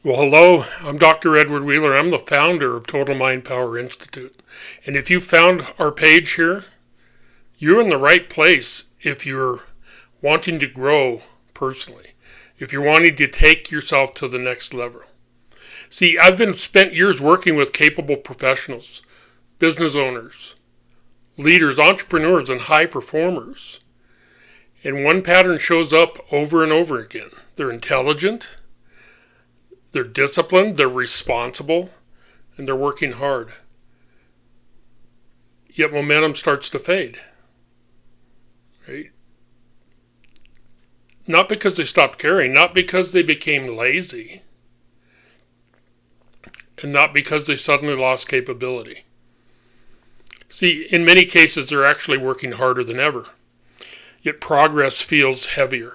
Well, hello, I'm Dr. Edward Wheeler. I'm the founder of Total Mind Power Institute. And if you found our page here, you're in the right place if you're wanting to grow personally, if you're wanting to take yourself to the next level. See, I've been spent years working with capable professionals, business owners, leaders, entrepreneurs, and high performers. And one pattern shows up over and over again. They're intelligent, they're disciplined, they're responsible, and they're working hard. Yet momentum starts to fade. Right? Not because they stopped caring, not because they became lazy, and not because they suddenly lost capability. See, in many cases, they're actually working harder than ever. Yet progress feels heavier.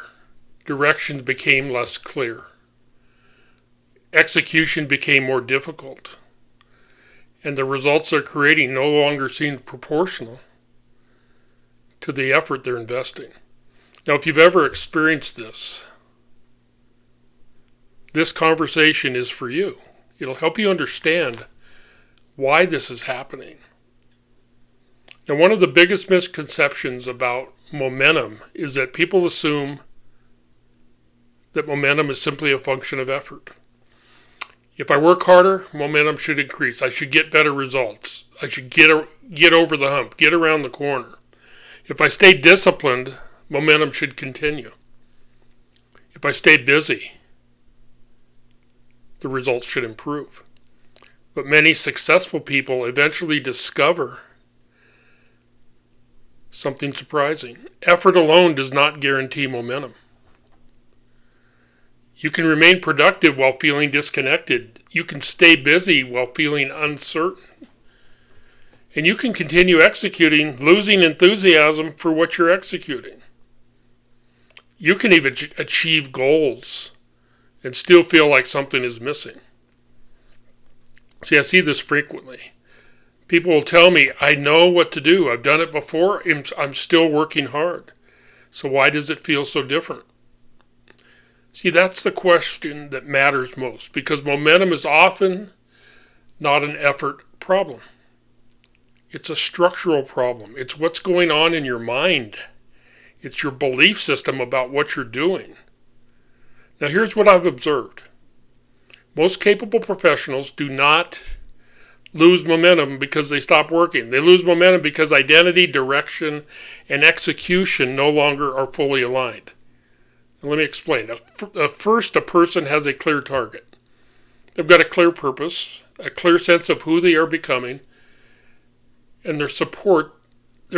Directions became less clear. Execution became more difficult. And the results they're creating no longer seem proportional to the effort they're investing. Now, if you've ever experienced this conversation is for you. It'll help you understand why this is happening. Now, one of the biggest misconceptions about momentum is that people assume that momentum is simply a function of effort. If I work harder, momentum should increase. I should get better results. I should get over the hump, get around the corner. If I stay disciplined, momentum should continue. If I stay busy, the results should improve. But many successful people eventually discover something surprising. Effort alone does not guarantee momentum. You can remain productive while feeling disconnected. You can stay busy while feeling uncertain. And you can continue executing, losing enthusiasm for what you're executing. You can even achieve goals and still feel like something is missing. See, I see this frequently. People will tell me, I know what to do. I've done it before. I'm still working hard. So why does it feel so different? See, that's the question that matters most, because momentum is often not an effort problem. It's a structural problem. It's what's going on in your mind. It's your belief system about what you're doing. Now, here's what I've observed. Most capable professionals do not lose momentum because they stop working. They lose momentum because identity, direction, and execution no longer are fully aligned. Let me explain. First, a person has a clear target. They've got a clear purpose, a clear sense of who they are becoming, and their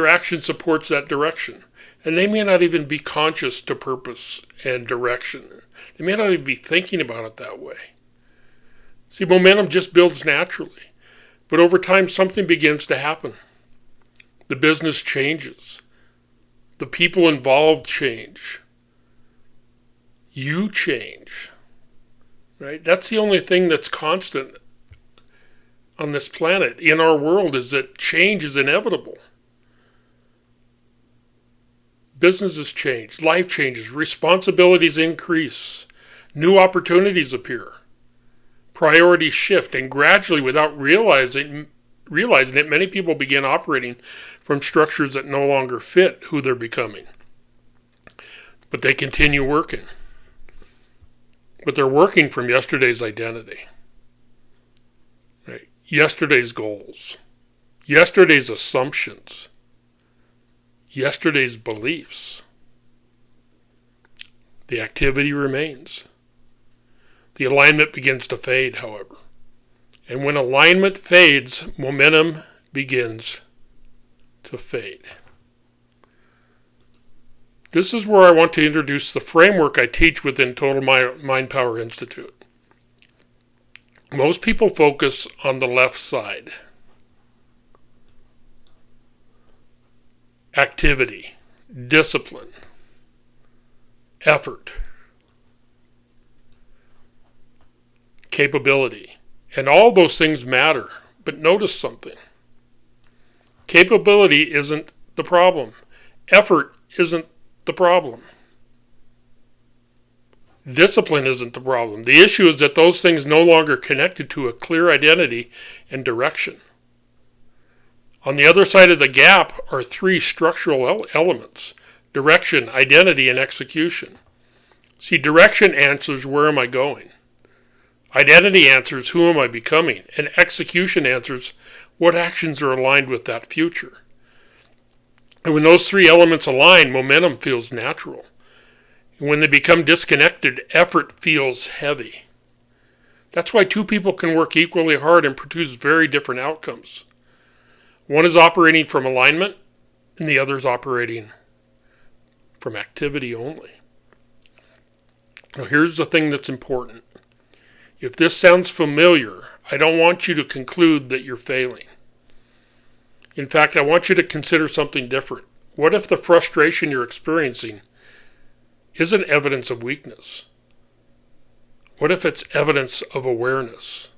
action supports that direction. And they may not even be conscious to purpose and direction. They may not even be thinking about it that way. See, momentum just builds naturally. But over time, something begins to happen. The business changes. The people involved change. You change, right? That's the only thing that's constant on this planet, in our world, is that change is inevitable. Businesses change, life changes, responsibilities increase, new opportunities appear, priorities shift, and gradually, without realizing it, many people begin operating from structures that no longer fit who they're becoming. But they continue working. But they're working from yesterday's identity, right? Yesterday's goals, yesterday's assumptions, yesterday's beliefs. The activity remains. The alignment begins to fade, however. And when alignment fades, momentum begins to fade. This is where I want to introduce the framework I teach within Total Mind Power Institute. Most people focus on the left side. Activity, discipline, effort, capability. And all those things matter. But notice something. Capability isn't the problem. Effort isn't the problem. Discipline isn't the problem. The issue is that those things no longer connected to a clear identity and direction. On the other side of the gap are three structural elements: direction, identity, and execution. See, direction answers, where am I going? Identity answers, who am I becoming? And execution answers, what actions are aligned with that future? And when those three elements align, momentum feels natural. And when they become disconnected, effort feels heavy. That's why two people can work equally hard and produce very different outcomes. One is operating from alignment, and the other is operating from activity only. Now, here's the thing that's important. If this sounds familiar, I don't want you to conclude that you're failing. In fact, I want you to consider something different. What if the frustration you're experiencing isn't evidence of weakness? What if it's evidence of awareness?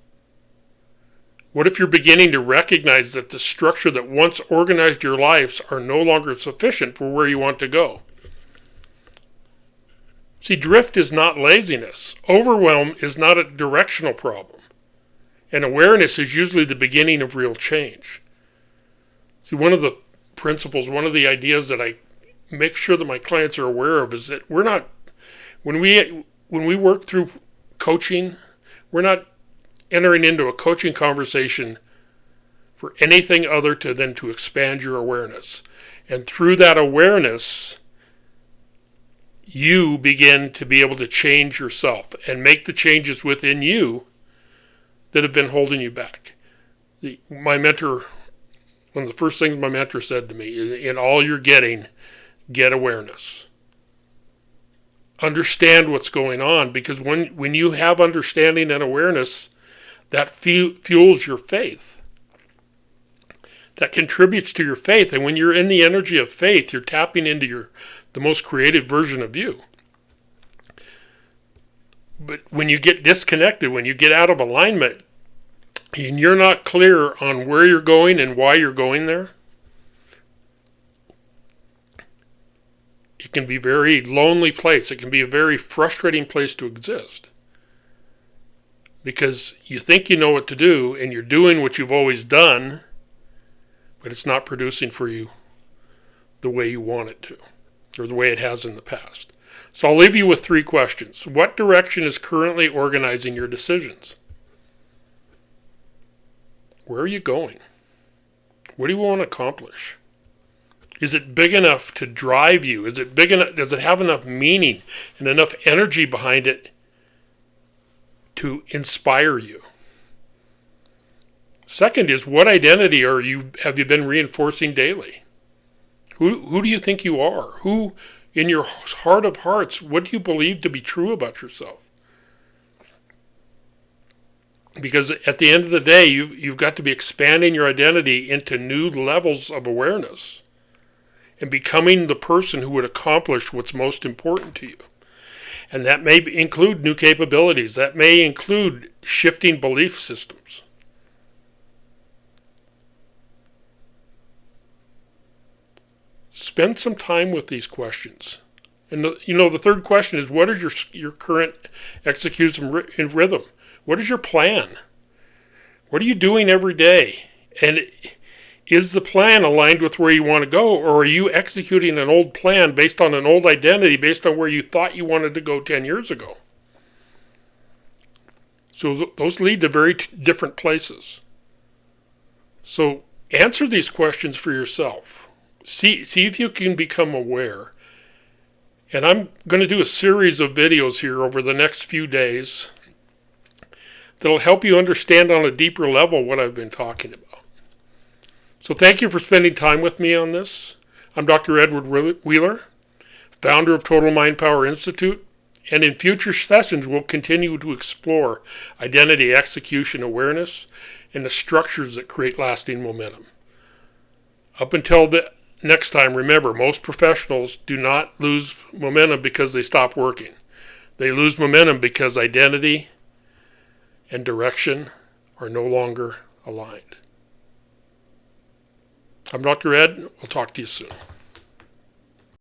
What if you're beginning to recognize that the structure that once organized your lives are no longer sufficient for where you want to go? See, drift is not laziness. Overwhelm is not a directional problem. And awareness is usually the beginning of real change. See, one of the principles, one of the ideas that I make sure that my clients are aware of is that we're not, when we work through coaching, we're not entering into a coaching conversation for anything other than to expand your awareness. And through that awareness, you begin to be able to change yourself and make the changes within you that have been holding you back. My mentor, one of the first things my mentor said to me is, in all you're getting, get awareness. Understand what's going on, because when you have understanding and awareness, that fuels your faith. That contributes to your faith. And when you're in the energy of faith, you're tapping into the most creative version of you. But when you get disconnected, when you get out of alignment, and you're not clear on where you're going and why you're going there, it can be a very lonely place. It can be a very frustrating place to exist. Because you think you know what to do, and you're doing what you've always done, but it's not producing for you the way you want it to, or the way it has in the past. So I'll leave you with three questions. What direction is currently organizing your decisions? Where are you going? What do you want to accomplish? Is it big enough to drive you? Is it big enough? Does it have enough meaning and enough energy behind it to inspire you? Second is, what identity have you been reinforcing daily? Who do you think you are? Who, in your heart of hearts, what do you believe to be true about yourself? Because at the end of the day, you've got to be expanding your identity into new levels of awareness and becoming the person who would accomplish what's most important to you. And that may include new capabilities. That may include shifting belief systems. Spend some time with these questions. And the third question is, what is your current execution rhythm? What is your plan? What are you doing every day? And is the plan aligned with where you want to go, or are you executing an old plan based on an old identity, based on where you thought you wanted to go 10 years ago? So those lead to very different places. So answer these questions for yourself. See if you can become aware. And I'm going to do a series of videos here over the next few days that'll help you understand on a deeper level what I've been talking about. So thank you for spending time with me on this. I'm Dr. Edward Wheeler, founder of Total Mind Power Institute, and in future sessions we'll continue to explore identity, execution, awareness, and the structures that create lasting momentum. Up until the next time, remember, most professionals do not lose momentum because they stop working. They lose momentum because identity and direction are no longer aligned. I'm Dr. Ed. We'll talk to you soon.